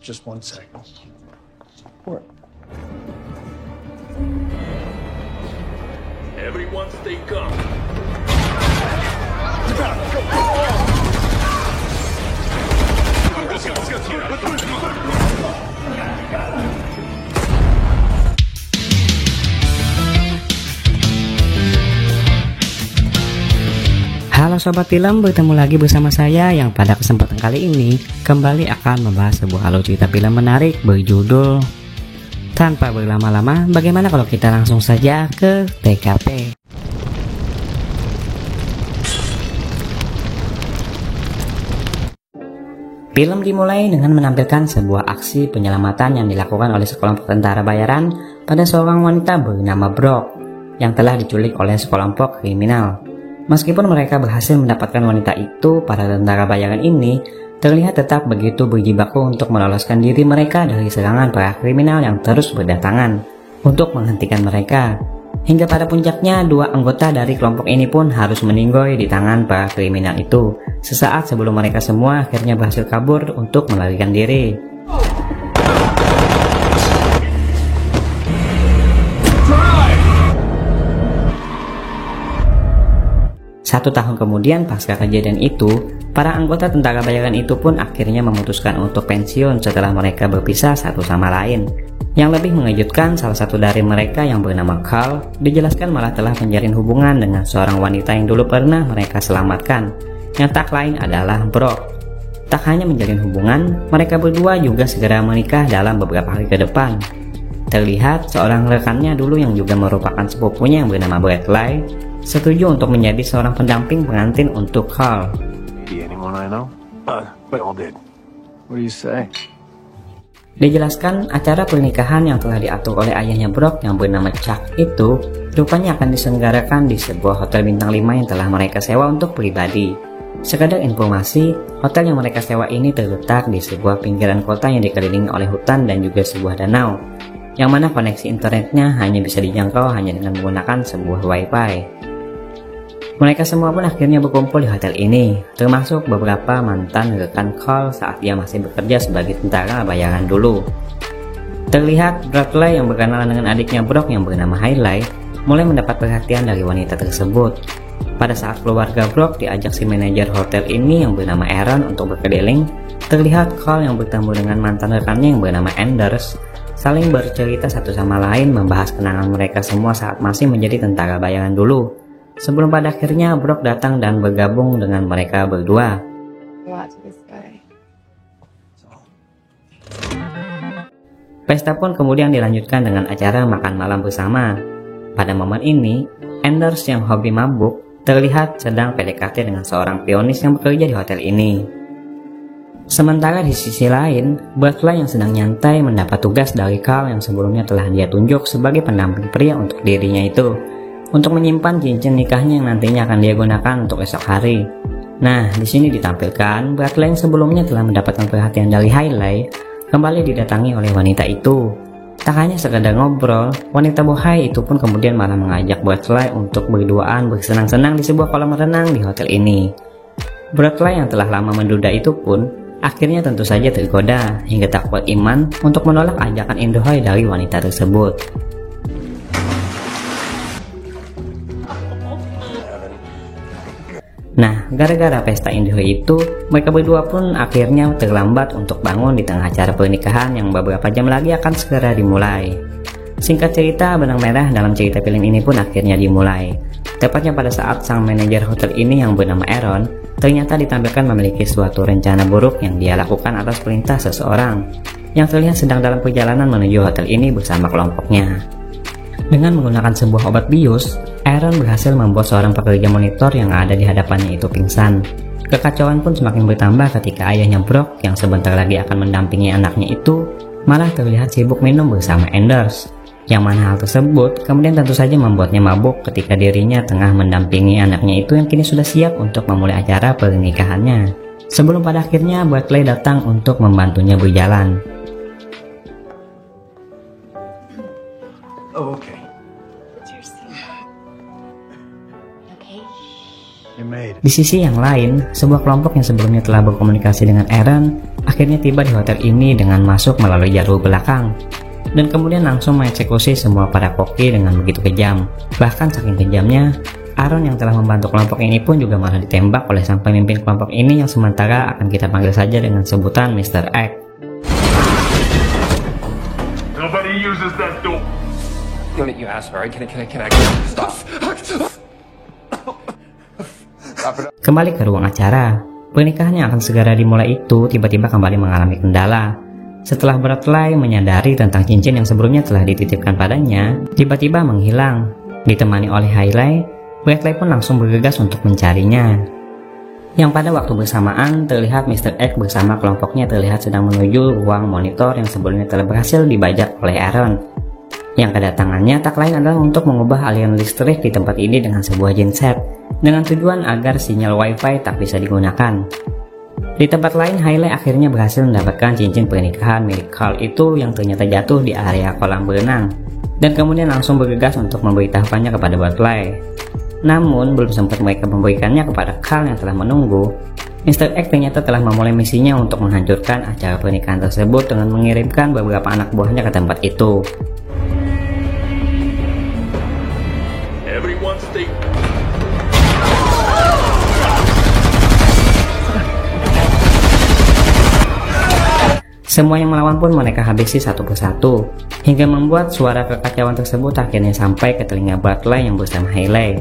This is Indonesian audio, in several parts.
Just 1 second. What? Everyone stay calm. Halo Sobat Film, bertemu lagi bersama saya yang pada kesempatan kali ini kembali akan membahas sebuah alur cerita film menarik berjudul Tanpa Berlama-lama. Bagaimana kalau kita langsung saja ke TKP? Film dimulai dengan menampilkan sebuah aksi penyelamatan yang dilakukan oleh sekelompok tentara bayaran pada seorang wanita bernama Brooke yang telah diculik oleh sekelompok kriminal. Meskipun mereka berhasil mendapatkan wanita itu, para tentara bayaran ini terlihat tetap begitu berjibaku untuk meloloskan diri mereka dari serangan para kriminal yang terus berdatangan untuk menghentikan mereka. Hingga pada puncaknya, dua anggota dari kelompok ini pun harus meninggoy di tangan para kriminal itu sesaat sebelum mereka semua akhirnya berhasil kabur untuk melarikan diri. 1 tahun kemudian pasca kejadian itu, para anggota tentara bayaran itu pun akhirnya memutuskan untuk pensiun setelah mereka berpisah satu sama lain. Yang lebih mengejutkan, salah satu dari mereka yang bernama Carl dijelaskan malah telah menjalin hubungan dengan seorang wanita yang dulu pernah mereka selamatkan, yang tak lain adalah Brooke. Tak hanya menjalin hubungan, mereka berdua juga segera menikah dalam beberapa hari ke depan. Terlihat seorang rekannya dulu yang juga merupakan sepupunya yang bernama Bradley setuju untuk menjadi seorang pendamping pengantin untuk Carl. Dijelaskan acara pernikahan yang telah diatur oleh ayahnya Brooke yang bernama Chuck itu rupanya akan diselenggarakan di sebuah hotel bintang 5 yang telah mereka sewa untuk pribadi. Sekadar informasi, hotel yang mereka sewa ini terletak di sebuah pinggiran kota yang dikelilingi oleh hutan dan juga sebuah danau, yang mana koneksi internetnya hanya bisa dijangkau hanya dengan menggunakan sebuah wifi. Mereka semua pun akhirnya berkumpul di hotel ini, termasuk beberapa mantan rekan Carl saat dia masih bekerja sebagai tentara bayaran dulu. Terlihat Bradley yang berkenalan dengan adiknya Brooke yang bernama Hailey mulai mendapat perhatian dari wanita tersebut. Pada saat keluarga Brooke diajak si manajer hotel ini yang bernama Aaron untuk berkeliling, terlihat Carl yang bertemu dengan mantan rekannya yang bernama Anders saling bercerita satu sama lain membahas kenangan mereka semua saat masih menjadi tentara bayaran dulu. Sebelum pada akhirnya Brooke datang dan bergabung dengan mereka berdua. Pesta pun kemudian dilanjutkan dengan acara makan malam bersama. Pada momen ini, Anders yang hobi mabuk terlihat sedang PDKT dengan seorang pionis yang bekerja di hotel ini. Sementara di sisi lain, Bradley yang sedang nyantai mendapat tugas dari Carl yang sebelumnya telah dia tunjuk sebagai pendamping pria untuk dirinya itu, untuk menyimpan cincin nikahnya yang nantinya akan dia gunakan untuk esok hari. Nah, di sini ditampilkan Bradley yang sebelumnya telah mendapatkan perhatian dari Hailey kembali didatangi oleh wanita itu. Tak hanya sekedar ngobrol, wanita bohai itu pun kemudian malah mengajak Bradley untuk berduaan bersenang-senang di sebuah kolam renang di hotel ini. Bradley yang telah lama menduda itu pun akhirnya tentu saja tergoda hingga tak kuat iman untuk menolak ajakan indohoi dari wanita tersebut. Nah, gara-gara pesta indohoi itu, mereka berdua pun akhirnya terlambat untuk bangun di tengah acara pernikahan yang beberapa jam lagi akan segera dimulai. Singkat cerita, benang merah dalam cerita film ini pun akhirnya dimulai. Tepatnya pada saat sang manajer hotel ini yang bernama Aaron ternyata ditampilkan memiliki suatu rencana buruk yang dia lakukan atas perintah seseorang yang terlihat sedang dalam perjalanan menuju hotel ini bersama kelompoknya. Dengan menggunakan sebuah obat bius, Aaron berhasil membuat seorang pekerja monitor yang ada di hadapannya itu pingsan. Kekacauan pun semakin bertambah ketika ayahnya Brooke yang sebentar lagi akan mendampingi anaknya itu malah terlihat sibuk minum bersama Anders. Yang mana hal tersebut kemudian tentu saja membuatnya mabuk ketika dirinya tengah mendampingi anaknya itu yang kini sudah siap untuk memulai acara pernikahannya. Sebelum pada akhirnya Bradley datang untuk membantunya berjalan. Oh, okay. Seriously. Okay? You may. Di sisi yang lain, sebuah kelompok yang sebelumnya telah berkomunikasi dengan Aaron akhirnya tiba di hotel ini dengan masuk melalui jalur belakang dan kemudian langsung mengeksekusi semua para koki dengan begitu kejam. Bahkan saking kejamnya, Aaron yang telah membantu kelompok ini pun juga malah ditembak oleh sang pemimpin kelompok ini yang sementara akan kita panggil saja dengan sebutan Mr. X. Nobody uses that door. You asked her. Can I stop? Kembali ke ruang acara, pernikahan yang akan segera dimulai itu tiba-tiba kembali mengalami kendala. Setelah Bradley menyadari tentang cincin yang sebelumnya telah dititipkan padanya, tiba-tiba menghilang. Ditemani oleh Hailey, Bradley pun langsung bergegas untuk mencarinya. Yang pada waktu bersamaan terlihat Mr. X bersama kelompoknya terlihat sedang menuju ruang monitor yang sebelumnya telah berhasil dibajak oleh Aaron. Yang kedatangannya tak lain adalah untuk mengubah aliran listrik di tempat ini dengan sebuah genset, dengan tujuan agar sinyal wifi tak bisa digunakan. Di tempat lain, Hailey akhirnya berhasil mendapatkan cincin pernikahan milik Carl itu yang ternyata jatuh di area kolam berenang, dan kemudian langsung bergegas untuk memberitahukannya kepada Bradley. Namun, belum sempat mereka memberikannya kepada Carl yang telah menunggu, Mr. X ternyata telah memulai misinya untuk menghancurkan acara pernikahan tersebut dengan mengirimkan beberapa anak buahnya ke tempat itu. Everyone stay. Semua yang melawan pun mereka habisi satu persatu, hingga membuat suara kekacauan tersebut akhirnya sampai ke telinga Bradley yang bersama Hailey.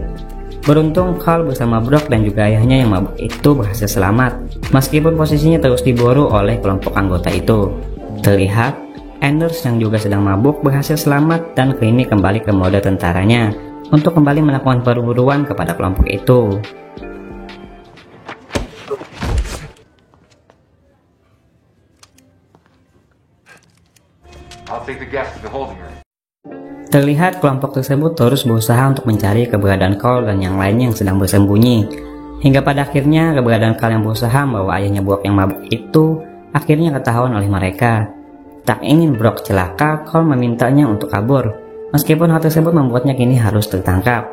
Beruntung Carl bersama Brock dan juga ayahnya yang mabuk itu berhasil selamat, meskipun posisinya terus diburu oleh kelompok anggota itu. Terlihat, Anders yang juga sedang mabuk berhasil selamat dan kini kembali ke mode tentaranya untuk kembali melakukan perburuan kepada kelompok itu. I'll take the gas to the holding room. Terlihat kelompok tersebut terus berusaha untuk mencari keberadaan Carl dan yang lainnya yang sedang bersembunyi, hingga pada akhirnya keberadaan Carl yang berusaha membawa ayahnya Brock yang mabuk itu akhirnya ketahuan oleh mereka. Tak ingin Brock celaka, Carl memintanya untuk kabur, meskipun hal tersebut membuatnya kini harus tertangkap.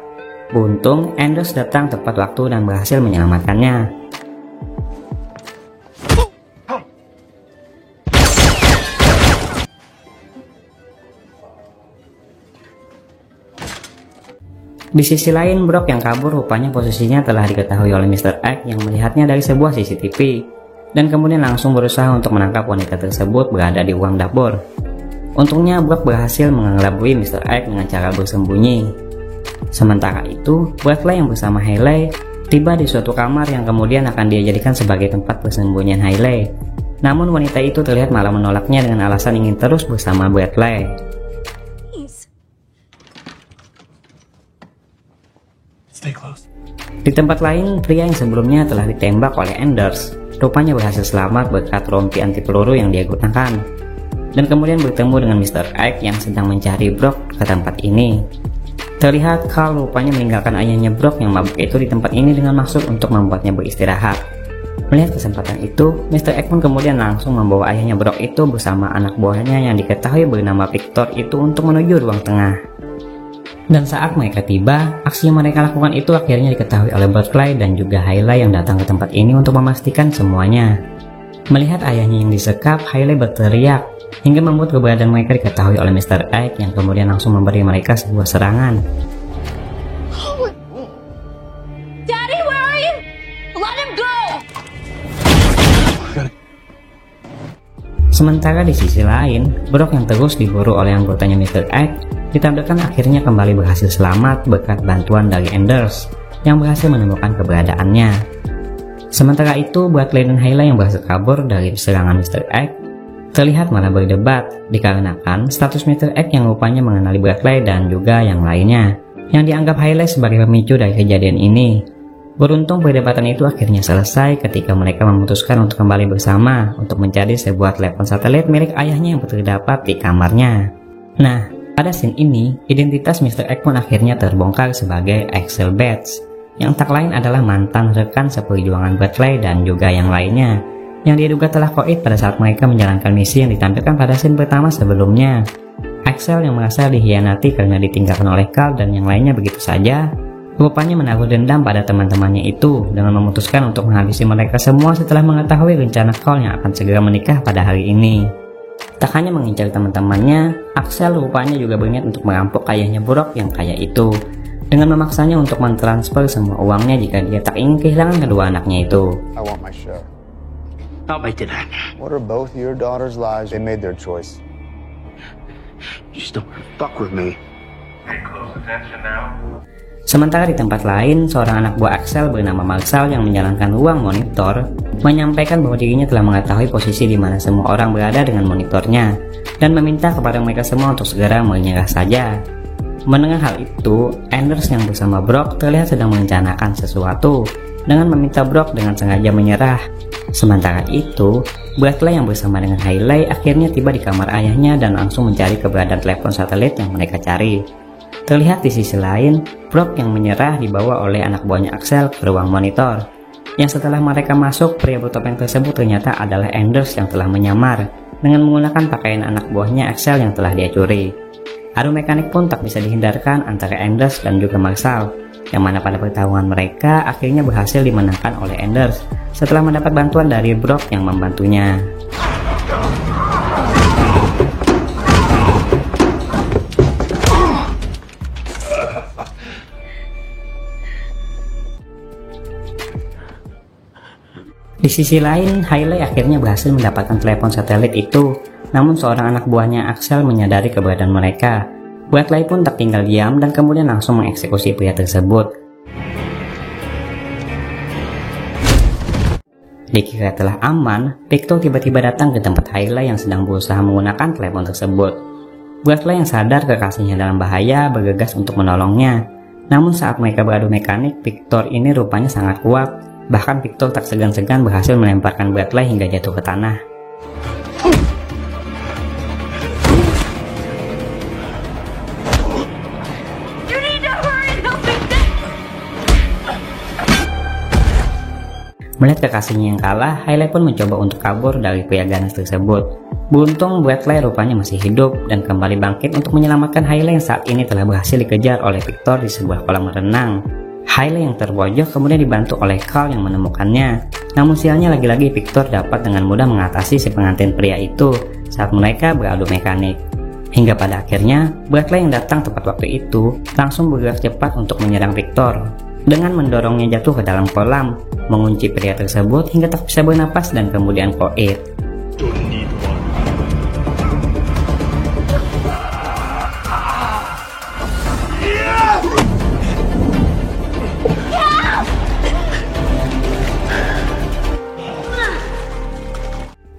Beruntung, Anders datang tepat waktu dan berhasil menyelamatkannya. Di sisi lain, Brock yang kabur rupanya posisinya telah diketahui oleh Mr. X yang melihatnya dari sebuah CCTV, dan kemudian langsung berusaha untuk menangkap wanita tersebut berada di ruang dapur. Untungnya Brock berhasil mengelabui Mr. X dengan cara bersembunyi. Sementara itu, Bradley yang bersama Hailey tiba di suatu kamar yang kemudian akan dia jadikan sebagai tempat persembunyian Hailey. Namun wanita itu terlihat malah menolaknya dengan alasan ingin terus bersama Bradley. Stay close. Di tempat lain, pria yang sebelumnya telah ditembak oleh Anders rupanya berhasil selamat berkat rompi anti peluru yang dia gunakan, dan kemudian bertemu dengan Mr. X yang sedang mencari Brock ke tempat ini. Terlihat Carl rupanya meninggalkan ayahnya Brock yang mabuk itu di tempat ini dengan maksud untuk membuatnya beristirahat. Melihat kesempatan itu, Mr. X pun kemudian langsung membawa ayahnya Brock itu bersama anak buahnya yang diketahui bernama Victor itu untuk menuju ruang tengah. Dan saat mereka tiba, aksi yang mereka lakukan itu akhirnya diketahui oleh Bradley dan juga Hailey yang datang ke tempat ini untuk memastikan semuanya. Melihat ayahnya yang disekap, Hailey berteriak hingga membuat keberadaan mereka diketahui oleh Mr. X yang kemudian langsung memberi mereka sebuah serangan. Daddy, where are you? Let him go! Sementara di sisi lain, Brock yang terus diburu oleh anggotanya Mr. X ditampilkan akhirnya kembali berhasil selamat berkat bantuan dari Anders yang berhasil menemukan keberadaannya. Sementara itu, Bradley dan Hailey yang berhasil kabur dari serangan Mr. X terlihat malah berdebat dikarenakan status Mr. X yang rupanya mengenali Bradley dan juga yang lainnya yang dianggap Hailey sebagai pemicu dari kejadian ini. Beruntung perdebatan itu akhirnya selesai ketika mereka memutuskan untuk kembali bersama untuk mencari sebuah telepon satelit milik ayahnya yang terdapat di kamarnya. Nah, pada scene ini, identitas Mr. X pun akhirnya terbongkar sebagai Axel Bates, yang tak lain adalah mantan rekan seperjuangan Bradley dan juga yang lainnya, yang diduga telah koit pada saat mereka menjalankan misi yang ditampilkan pada scene pertama sebelumnya. Axel yang merasa dikhianati karena ditinggalkan oleh Carl dan yang lainnya begitu saja, rupanya menaruh dendam pada teman-temannya itu dengan memutuskan untuk menghabisi mereka semua setelah mengetahui rencana Carl yang akan segera menikah pada hari ini. Tak hanya mengincar teman-temannya, Axel rupanya juga berniat untuk merampok ayahnya Brock yang kaya itu, dengan memaksanya untuk mentransfer semua uangnya jika dia tak ingin kehilangan kedua anaknya itu. I want my share. Not my dinner. What are both your daughters' lives? They made their choice. You just don't wanna fuck with me. Pay close attention now. Sementara di tempat lain, seorang anak buah Axel bernama Marshall yang menjalankan ruang monitor menyampaikan bahwa dirinya telah mengetahui posisi di mana semua orang berada dengan monitornya dan meminta kepada mereka semua untuk segera menyerah saja. Mendengar hal itu, Anders yang bersama Brock terlihat sedang merencanakan sesuatu dengan meminta Brock dengan sengaja menyerah. Sementara itu, Bradley yang bersama dengan Hayley akhirnya tiba di kamar ayahnya dan langsung mencari keberadaan telepon satelit yang mereka cari. Terlihat di sisi lain, Brock yang menyerah dibawa oleh anak buahnya Axel ke ruang monitor. Yang setelah mereka masuk, pria bertopeng tersebut ternyata adalah Anders yang telah menyamar dengan menggunakan pakaian anak buahnya Axel yang telah dia curi. Adu mekanik pun tak bisa dihindarkan antara Anders dan juga Marshall, yang mana pada pertarungan mereka akhirnya berhasil dimenangkan oleh Anders setelah mendapat bantuan dari Brock yang membantunya. Di sisi lain, Hayley akhirnya berhasil mendapatkan telepon satelit itu, namun seorang anak buahnya Axel menyadari keberadaan mereka. Bradley pun tak tinggal diam dan kemudian langsung mengeksekusi pria tersebut. Dikira telah aman, Victor tiba-tiba datang ke tempat Hayley yang sedang berusaha menggunakan telepon tersebut. Bradley yang sadar kekasihnya dalam bahaya bergegas untuk menolongnya. Namun saat mereka beradu mekanik, Victor ini rupanya sangat kuat. Bahkan Victor tak segan-segan berhasil melemparkan Bradley hingga jatuh ke tanah. You need to hurry and help me. Melihat kekasihnya yang kalah, Hayley pun mencoba untuk kabur dari pria ganas tersebut. Beruntung Bradley rupanya masih hidup dan kembali bangkit untuk menyelamatkan Hayley yang saat ini telah berhasil dikejar oleh Victor di sebuah kolam renang. Hayley yang terpojok kemudian dibantu oleh Carl yang menemukannya. Namun sialnya lagi-lagi Victor dapat dengan mudah mengatasi si pengantin pria itu saat mereka beradu mekanik. Hingga pada akhirnya, Bradley yang datang tepat waktu itu langsung bergerak cepat untuk menyerang Victor. Dengan mendorongnya jatuh ke dalam kolam, mengunci pria tersebut hingga tak bisa bernapas dan kemudian koit.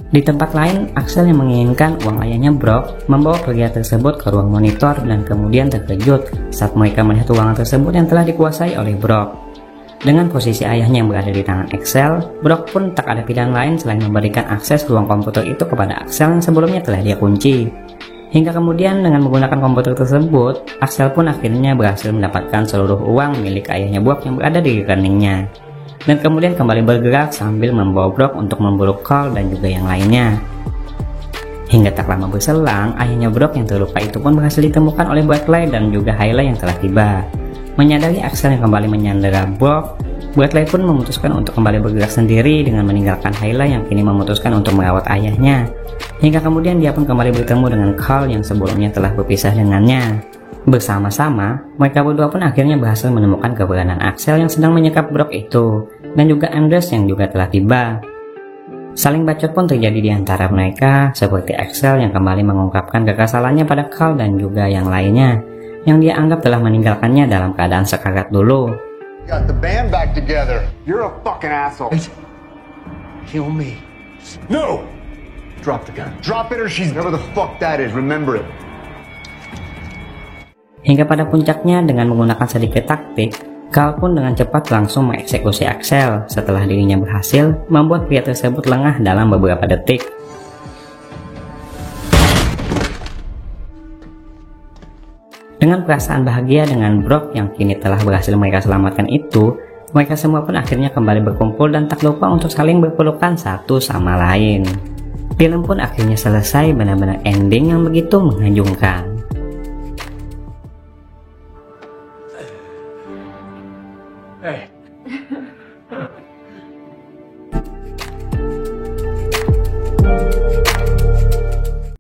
Di tempat lain, Axel yang menginginkan uang ayahnya Brock membawa pria tersebut ke ruang monitor dan kemudian terkejut saat mereka melihat uang tersebut yang telah dikuasai oleh Brock. Dengan posisi ayahnya yang berada di tangan Axel, Brock pun tak ada pilihan lain selain memberikan akses ruang komputer itu kepada Axel yang sebelumnya telah dia kunci. Hingga kemudian dengan menggunakan komputer tersebut, Axel pun akhirnya berhasil mendapatkan seluruh uang milik ayahnya Brock yang berada di rekeningnya. Dan kemudian kembali bergerak sambil membawa Brock untuk memburu Carl dan juga yang lainnya. Hingga tak lama berselang, ayahnya Brock yang terluka itu pun berhasil ditemukan oleh Bradley dan juga Hayley yang telah tiba. Menyadari Axel yang kembali menyandera Brock, Bradley pun memutuskan untuk kembali bergerak sendiri dengan meninggalkan Hayley yang kini memutuskan untuk merawat ayahnya. Hingga kemudian dia pun kembali bertemu dengan Carl yang sebelumnya telah berpisah dengannya. Bersama-sama, mereka berdua pun akhirnya berhasil menemukan keberadaan Axel yang sedang menyekap Brock itu, dan juga Anders yang juga telah tiba. Saling bacot pun terjadi di antara mereka, seperti Axel yang kembali mengungkapkan kekesalannya pada Carl dan juga yang lainnya, yang dia anggap telah meninggalkannya dalam keadaan sekarat dulu. Got the band back together. You're a fucking asshole. Kill me. No! Drop the gun. Drop it or she's... Whatever the fuck that is, remember it. Hingga pada puncaknya dengan menggunakan sedikit taktik, Carl pun dengan cepat langsung mengeksekusi Axel setelah dirinya berhasil membuat pria tersebut lengah dalam beberapa detik. Dengan perasaan bahagia dengan Brock yang kini telah berhasil mereka selamatkan itu, mereka semua pun akhirnya kembali berkumpul dan tak lupa untuk saling berpelukan satu sama lain. Film pun akhirnya selesai, benar-benar ending yang begitu mengagumkan.